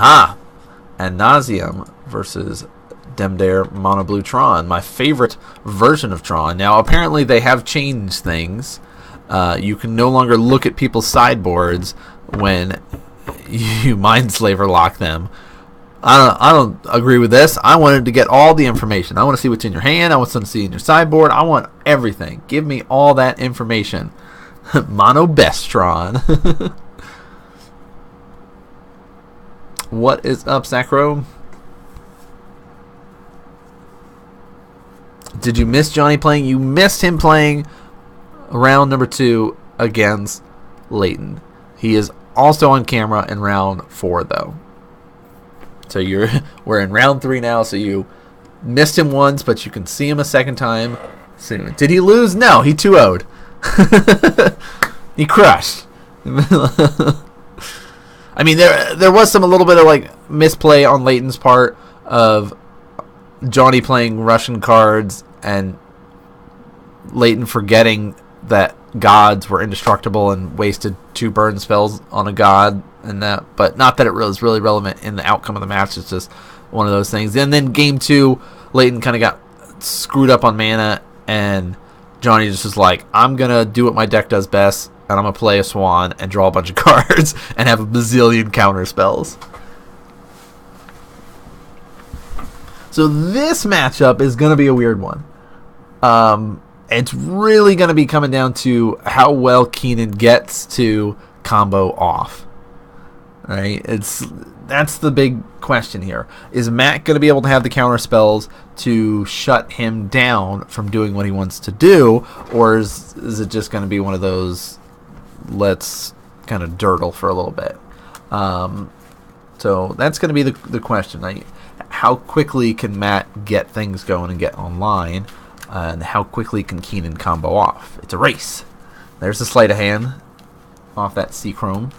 Aha! And Nauseam versus Demdare Mono Blue Tron, my favorite version of Tron. Now, apparently they have changed things. You can no longer look at people's sideboards when you Mindslaver lock them. I don't agree with this. I wanted to get all the information. I want to see what's in your hand. I want to see in your sideboard. I want everything. Give me all that information. Mono Bestron. What is up, Sacro? Did you miss Johnny playing? You missed him playing round number 2 against Leighton. He is also on camera in round 4, though. So we're in round 3 now, so you missed him once, but you can see him a second time soon. Did he lose? No, he 2-0'd. He crushed. I mean, there was a little bit of like misplay on Leighton's part of Johnny playing Russian cards and Leighton forgetting that gods were indestructible and wasted 2 burn spells on a god and that, but not that it was really relevant in the outcome of the match. It's just one of those things. And then game 2, Leighton kind of got screwed up on mana, and Johnny just was like, I'm gonna do what my deck does best, and I'm gonna play a Swan and draw a bunch of cards and have a bazillion counter spells. So this matchup is gonna be a weird one. It's really going to be coming down to how well Keenan gets to combo off. Right? That's the big question here. Is Matt going to be able to have the counter spells to shut him down from doing what he wants to do, or is it just going to be one of those let's kind of dirtle for a little bit? So that's going to be the question. How quickly can Matt get things going and get online? And how quickly can Keenan combo off? It's a race. There's a sleight of hand off that C-Chrome.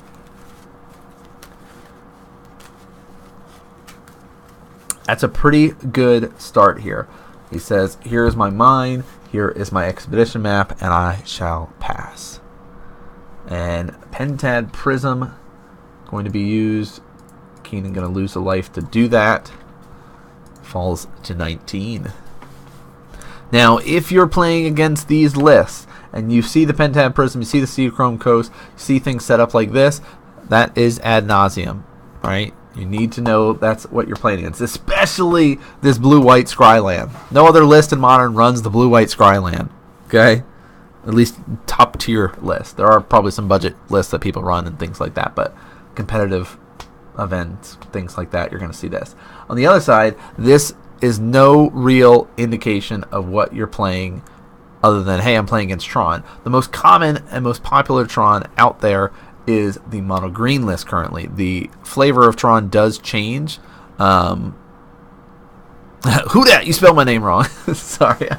That's a pretty good start here. He says, here is my mine, here is my expedition map, and I shall pass. And Pentad Prism going to be used. Keenan going to lose a life to do that. Falls to 19. Now, if you're playing against these lists, and you see the Pentad Prism, you see the C-Chrome Coast, you see things set up like this, that is ad nauseum, right? You need to know that's what you're playing against, especially this blue-white Scryland. No other list in Modern runs the blue-white Scryland, okay? At least top-tier list. There are probably some budget lists that people run and things like that, but competitive events, things like that, you're going to see this. On the other side, this is no real indication of what you're playing other than, hey, I'm playing against Tron. The most common and most popular Tron out there is the mono green list currently. The flavor of Tron does change. Who dat? You spelled my name wrong. Sorry.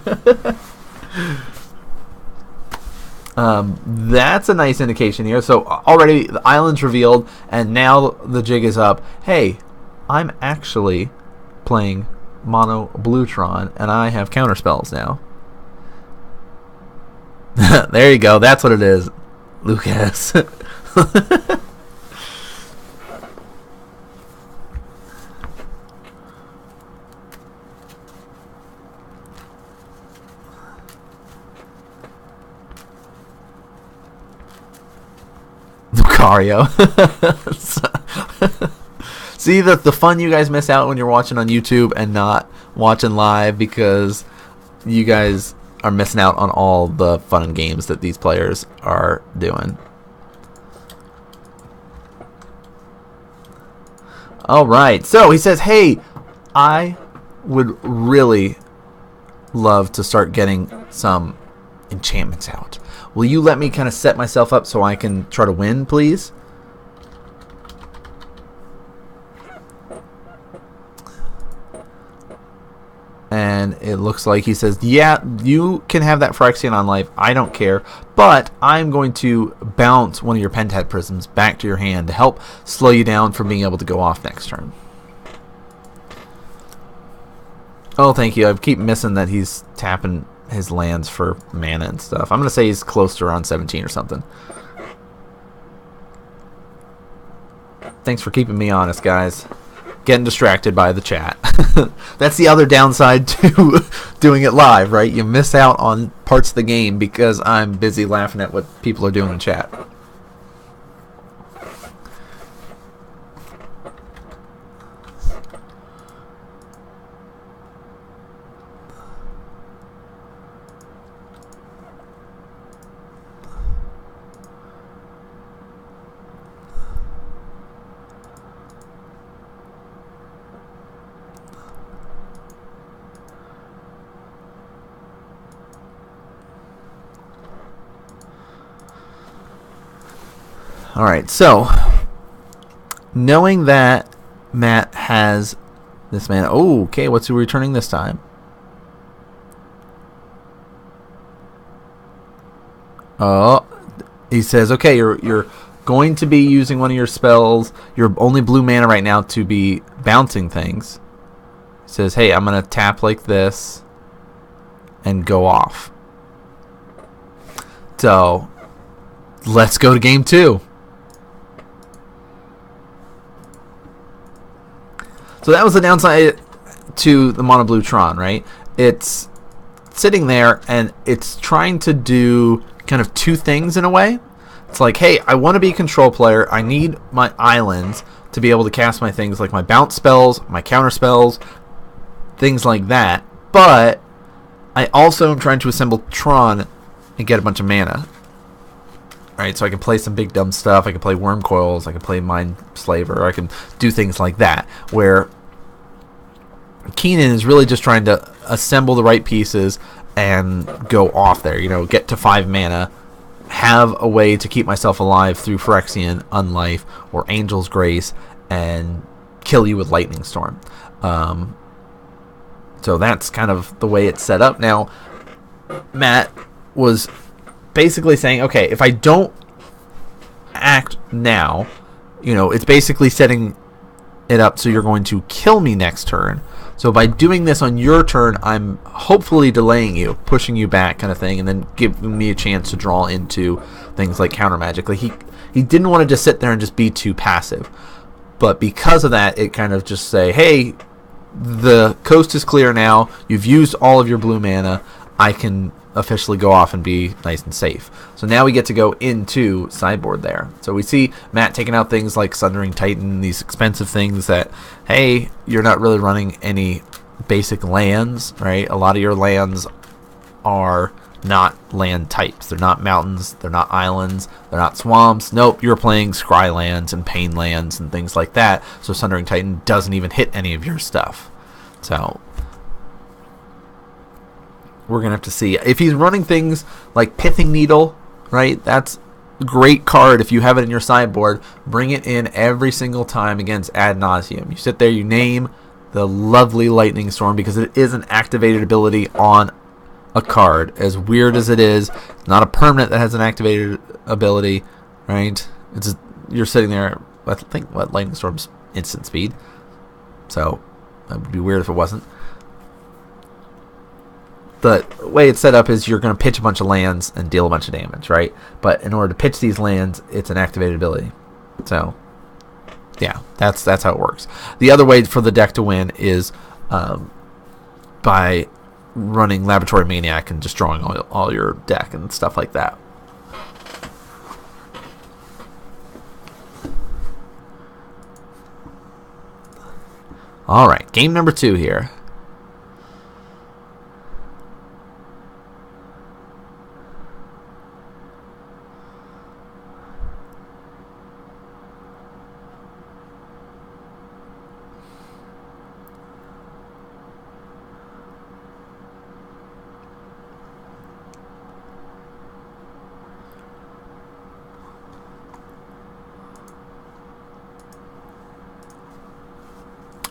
That's a nice indication here. So already the island's revealed, and now the jig is up. Hey, I'm actually playing mono blue Tron, and I have counter spells now. There you go. That's what it is, Lucas. Lucario. See the fun you guys miss out when you're watching on YouTube and not watching live, because you guys are missing out on all the fun and games that these players are doing. All right, so he says, hey, I would really love to start getting some enchantments out. Will you let me kind of set myself up so I can try to win, please? And it looks like he says, yeah, you can have that Phyrexian on life. I don't care. But I'm going to bounce one of your Pentad Prisms back to your hand to help slow you down from being able to go off next turn. Oh, thank you. I keep missing that he's tapping his lands for mana and stuff. I'm going to say he's close to around 17 or something. Thanks for keeping me honest, guys. Getting distracted by the chat. That's the other downside to doing it live, right? You miss out on parts of the game because I'm busy laughing at what people are doing in chat. Alright, so knowing that Matt has this mana. Oh, okay, what's he returning this time? Oh, he says, okay, you're going to be using one of your spells, your only blue mana right now, to be bouncing things. He says, hey, I'm going to tap like this and go off. So, let's go to game 2. So that was the downside to the mono blue Tron, right? It's sitting there and it's trying to do kind of two things in a way. It's like, hey, I want to be a control player. I need my islands to be able to cast my things like my bounce spells, my counter spells, things like that. But I also am trying to assemble Tron and get a bunch of mana. Right, so I can play some big dumb stuff. I can play Worm Coils. I can play Mind Slaver. I can do things like that. Where Keenan is really just trying to assemble the right pieces and go off there. You know, get to 5 mana, have a way to keep myself alive through Phyrexian, Unlife, or Angel's Grace, and kill you with Lightning Storm. So that's kind of the way it's set up. Now, Matt was basically saying, okay, if I don't act now, you know, it's basically setting it up so you're going to kill me next turn. So by doing this on your turn, I'm hopefully delaying you, pushing you back kind of thing, and then giving me a chance to draw into things like counter magic. Like he didn't want to just sit there and just be too passive. But because of that, it kind of just say, hey, the coast is clear now. You've used all of your blue mana. I can officially go off and be nice and safe. So now we get to go into sideboard there. So we see Matt taking out things like Sundering Titan, these expensive things that, hey, you're not really running any basic lands, right? A lot of your lands are not land types. They're not mountains, they're not islands, they're not swamps. Nope, you're playing scry lands and pain lands and things like that. So Sundering Titan doesn't even hit any of your stuff. So we're going to have to see. If he's running things like Pithing Needle, right, that's a great card. If you have it in your sideboard, bring it in every single time against Ad Nauseam. You sit there, you name the lovely Lightning Storm because it is an activated ability on a card. As weird as it is, it's not a permanent that has an activated ability, right? It's you're sitting there, I think, Lightning Storm's instant speed. So that would be weird if it wasn't. The way it's set up is you're going to pitch a bunch of lands and deal a bunch of damage, right? But in order to pitch these lands, it's an activated ability. So, yeah, that's how it works. The other way for the deck to win is by running Laboratory Maniac and destroying all your deck and stuff like that. All right, game number 2 here.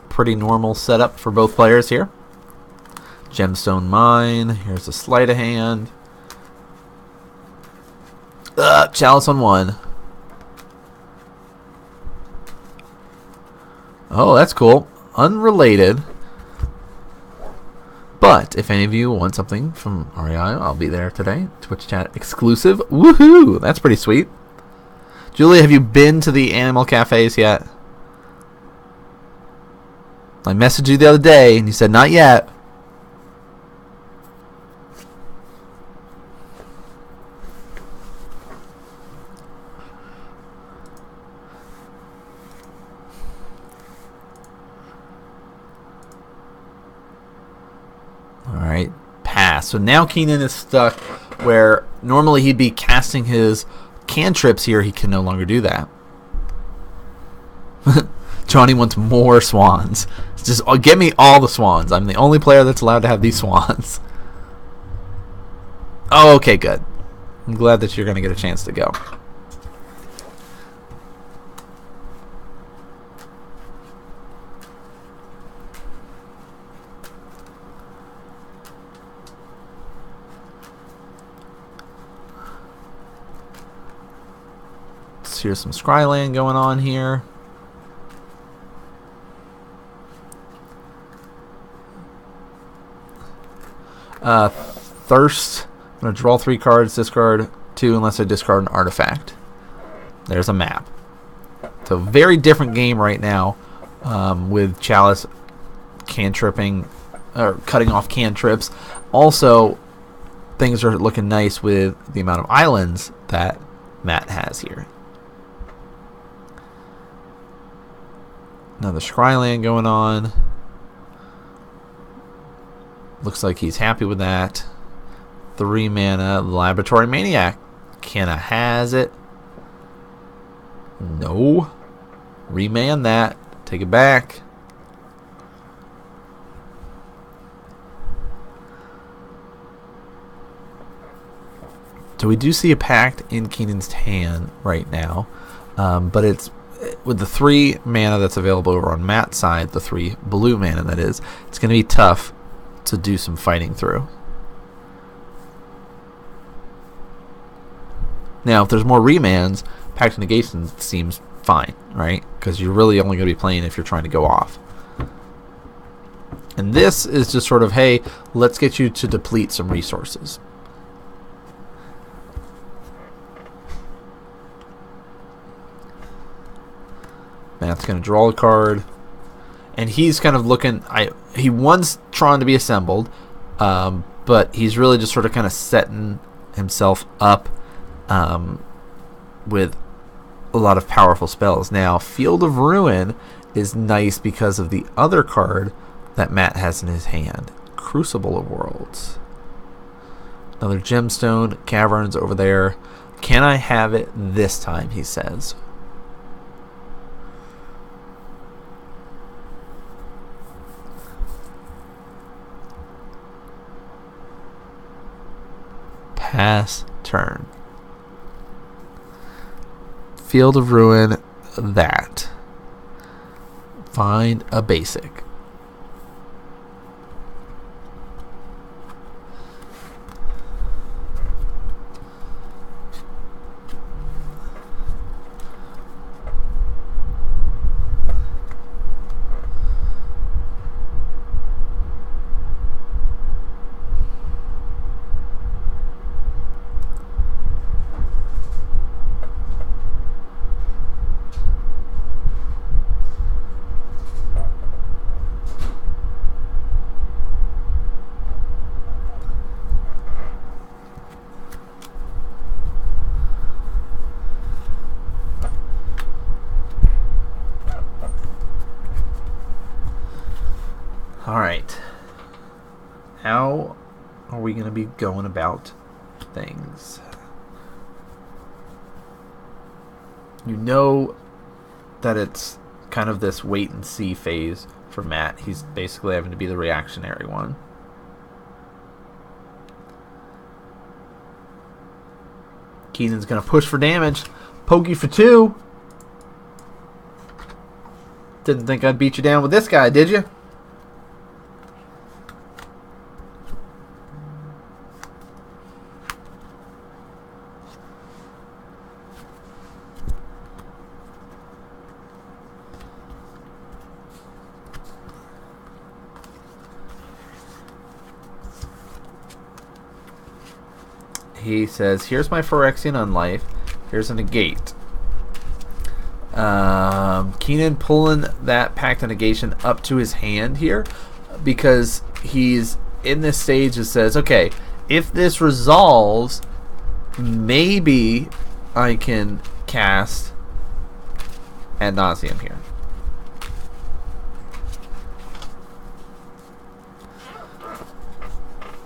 Pretty normal setup for both players here. Gemstone Mine. Here's a sleight of hand. Chalice on 1. Oh, that's cool. Unrelated. But if any of you want something from REI, I'll be there today. Twitch chat exclusive. Woohoo! That's pretty sweet. Julie, have you been to the animal cafes yet? I messaged you the other day, and you said not yet. All right, pass. So now Keenan is stuck where normally he'd be casting his cantrips here. He can no longer do that. Johnny wants more swans. Just get me all the swans. I'm the only player that's allowed to have these swans. Oh, okay, good. I'm glad that you're going to get a chance to go. Here's some Scryland going on here. Thirst. I'm going to draw 3 cards, discard 2 unless I discard an artifact. There's a map. It's a very different game right now with Chalice cantripping or cutting off cantrips. Also, things are looking nice with the amount of islands that Matt has here. Another Scryland going on. Looks like he's happy with that. 3 mana, Laboratory Maniac. Kenna has it. No. Remand that. Take it back. So we do see a Pact in Keenan's hand right now. But it's with the 3 mana that's available over on Matt's side, the 3 blue mana that is, it's going to be tough to do some fighting through. Now, if there's more remands, Pact of Negation seems fine, right? Because you're really only going to be playing if you're trying to go off. And this is just sort of, hey, let's get you to deplete some resources. Matt's going to draw a card. And he's kind of looking... he wants Tron to be assembled, but he's really just sort of kind of setting himself up with a lot of powerful spells. Now, Field of Ruin is nice because of the other card that Matt has in his hand. Crucible of Worlds. Another Gemstone. Caverns over there. Can I have it this time, he says. Pass turn. Field of Ruin, that. Find a basic. Alright. How are we going to be going about things? You know that it's kind of this wait and see phase for Matt. He's basically having to be the reactionary one. Keenan's going to push for damage. Pokey for 2. Didn't think I'd beat you down with this guy, did you? He says, here's my Phyrexian Unlife. Here's a negate. Keenan pulling that Pact of Negation up to his hand here because he's in this stage that says, okay, if this resolves, maybe I can cast Ad Nauseam here.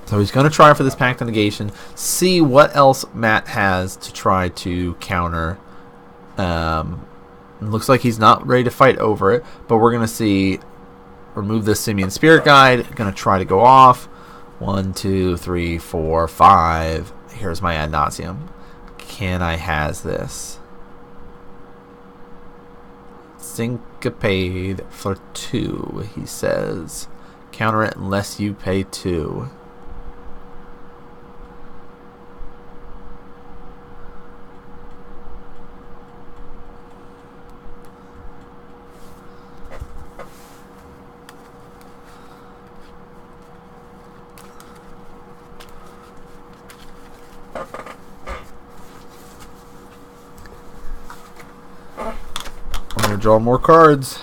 So he's going to try for this Pact of Negation, see what else Matt has to try to counter. Looks like he's not ready to fight over it, but we're going to see remove this Simian Spirit Guide. Going to try to go off. 1, 2, 3, 4, 5. Here's my Ad Nauseam. Can I has this? Syncopade for 2, he says. Counter it unless you pay 2. I'm going to draw more cards.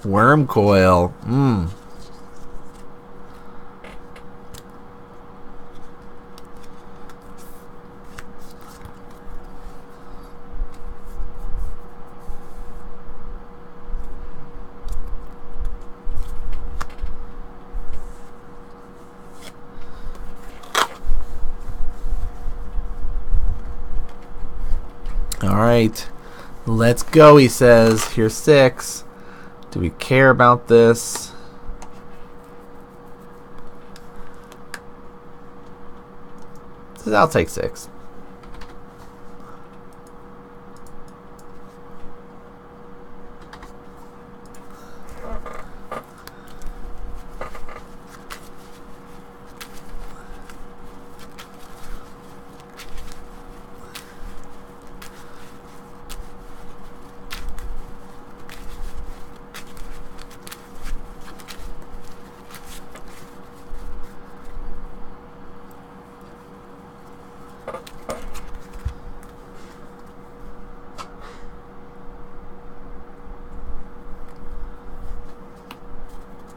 Worm Coil. All right. Let's go, he says. Here's 6. Do we care about this? I'll take 6.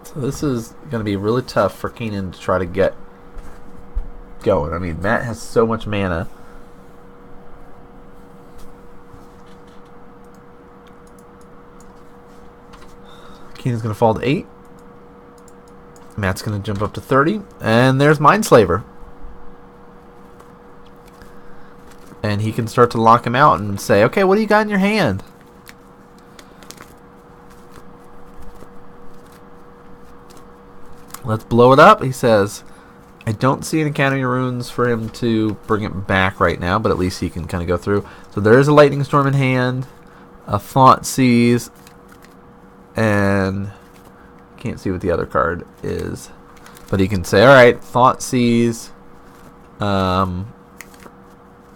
So this is going to be really tough for Keenan to try to get going. I mean, Matt has so much mana. Keenan's going to fall to 8. Matt's going to jump up to 30. And there's Mindslaver. And he can start to lock him out and say, okay, what do you got in your hand? Let's blow it up, he says. I don't see any countering runes for him to bring it back right now, but at least he can kind of go through. So there is a Lightning Storm in hand, a Thought Seize, and can't see what the other card is. But he can say, alright, Thought Seize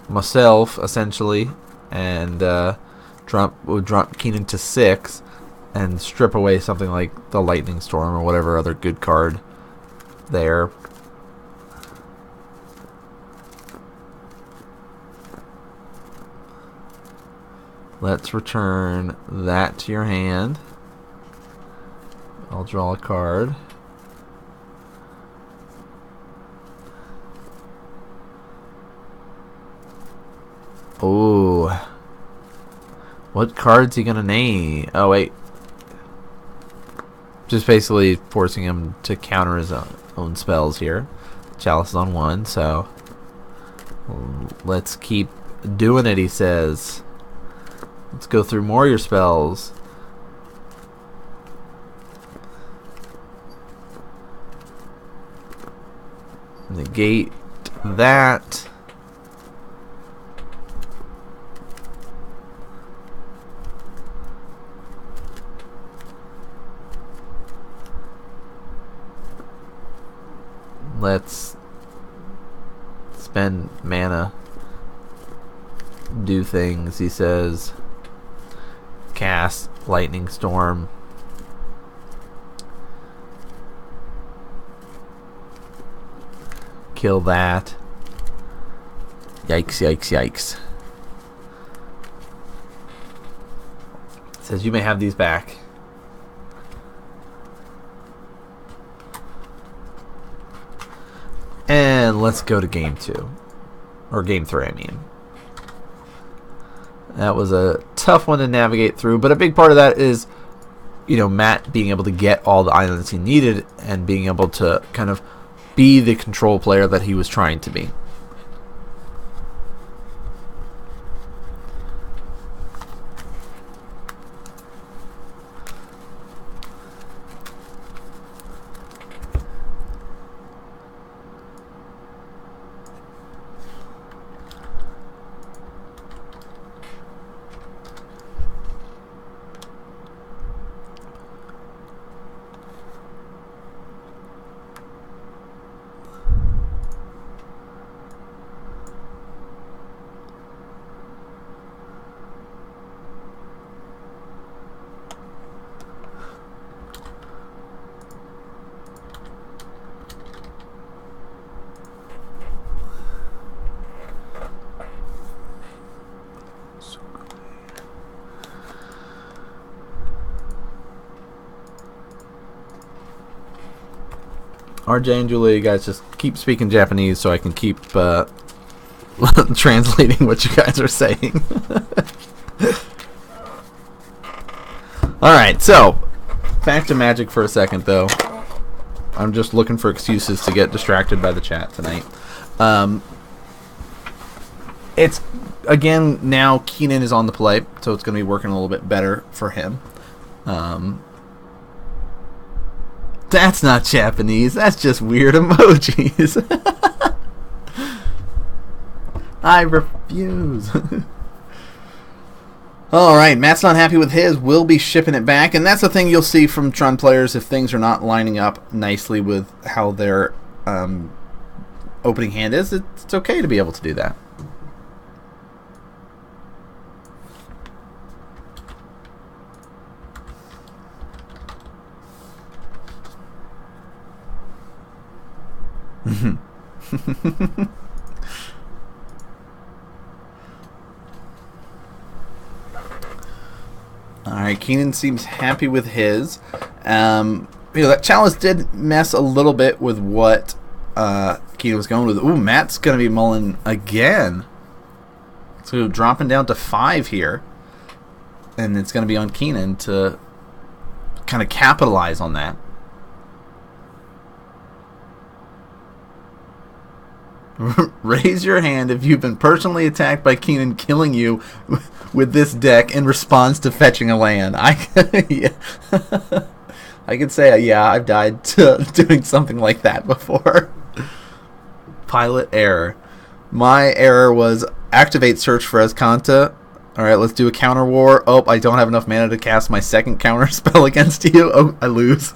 myself, essentially, and drop Keenan to 6. And strip away something like the Lightning Storm or whatever other good card there. Let's return that to your hand. I'll draw a card. Ooh. What card's he gonna name? Oh, wait. Just basically forcing him to counter his own spells here. Chalice is on 1, so Let's keep doing it, he says. Let's go through more of your spells. Negate that. Let's spend mana. Do things, he says. Cast Lightning Storm. Kill that. Yikes, yikes, yikes. It says you may have these back. And let's go to game 2. Or game 3, I mean. That was a tough one to navigate through, but a big part of that is, you know, Matt being able to get all the islands he needed and being able to kind of be the control player that he was trying to be. RJ and Julia, you guys just keep speaking Japanese so I can keep translating what you guys are saying. Alright, so back to Magic for a second, though. I'm just looking for excuses to get distracted by the chat tonight. It's, again, now Keenan is on the play, so it's going to be working a little bit better for him. That's not Japanese. That's just weird emojis. I refuse. Alright, Matt's not happy with his. We'll be shipping it back. And that's the thing you'll see from Tron players if things are not lining up nicely with how their opening hand is. It's okay to be able to do that. Alright, Keenan seems happy with his. That chalice did mess a little bit with what Keenan was going with. Ooh, Matt's going to be mulling again. So dropping down to 5 here. And it's going to be on Keenan to kind of capitalize on that. Raise your hand if you've been personally attacked by Keenan killing you with this deck in response to fetching a land. Yeah. I could say, yeah, I've died to doing something like that before. Pilot error. My error was activate search for Azcanta. Alright, let's do a counter war. Oh, I don't have enough mana to cast my second counter spell against you. Oh, I lose.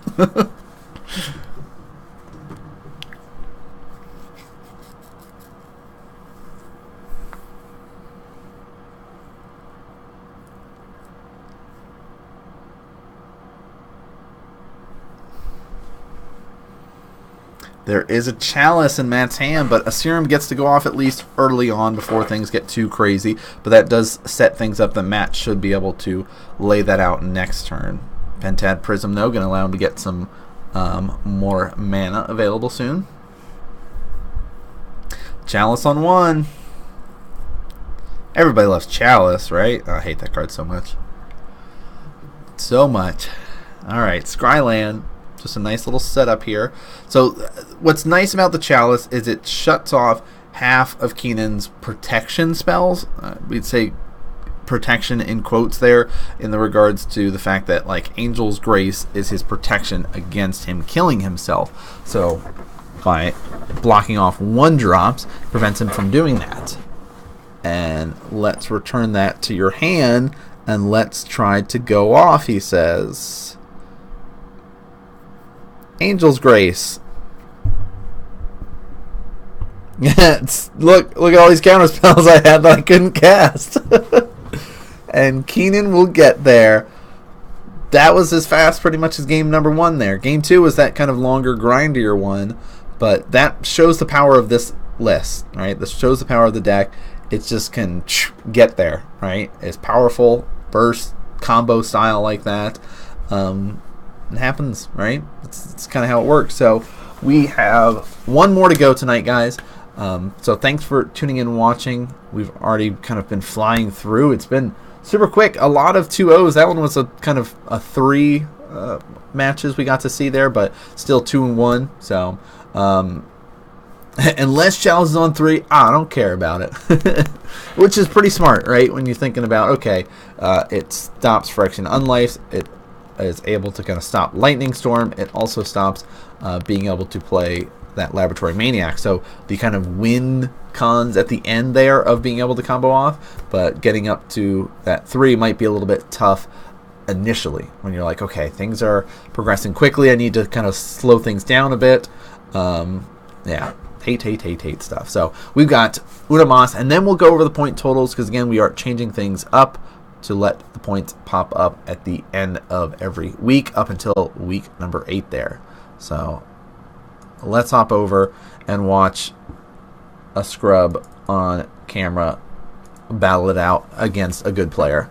There is a chalice in Matt's hand, but a serum gets to go off at least early on before things get too crazy. But that does set things up that Matt should be able to lay that out next turn. Pentad Prism, though, going to allow him to get some more mana available soon. Chalice on 1. Everybody loves Chalice, right? Oh, I hate that card so much. So much. Alright, Scryland. Just a nice little setup here. So what's nice about the Chalice is it shuts off half of Keenan's protection spells. We'd say protection in quotes there, in the regards to the fact that like Angel's Grace is his protection against him killing himself. So by blocking off 1-drops prevents him from doing that. And let's return that to your hand and let's try to go off, he says. Angel's Grace. Look at all these counter spells I had that I couldn't cast. And Keenan will get there. That was as fast pretty much as game number 1 there. Game 2 was that kind of longer, grindier one, but that shows the power of this list, right? This shows the power of the deck. It just can get there, right? It's powerful, burst, combo style like that. It happens, right? It's kind of how it works. So we have one more to go tonight, guys. So thanks for tuning in and watching. We've already kind of been flying through. It's been super quick. A lot of 2-0s. That one was a kind of a 3 matches we got to see there, but still 2-1. So unless Chalice is on 3, I don't care about it. Which is pretty smart, right? When you're thinking about, okay, it stops Phyrexian Unlife. It is able to kind of stop Lightning Storm. It also stops being able to play that Laboratory Maniac. So the kind of win cons at the end there of being able to combo off, but getting up to that 3 might be a little bit tough initially when you're like, okay, things are progressing quickly. I need to kind of slow things down a bit. Yeah. Hate stuff. So we've got Uramas, and then we'll go over the point totals because, again, we are changing things up to let the points pop up at the end of every week up until week number 8 there. So let's hop over and watch a scrub on camera battle it out against a good player.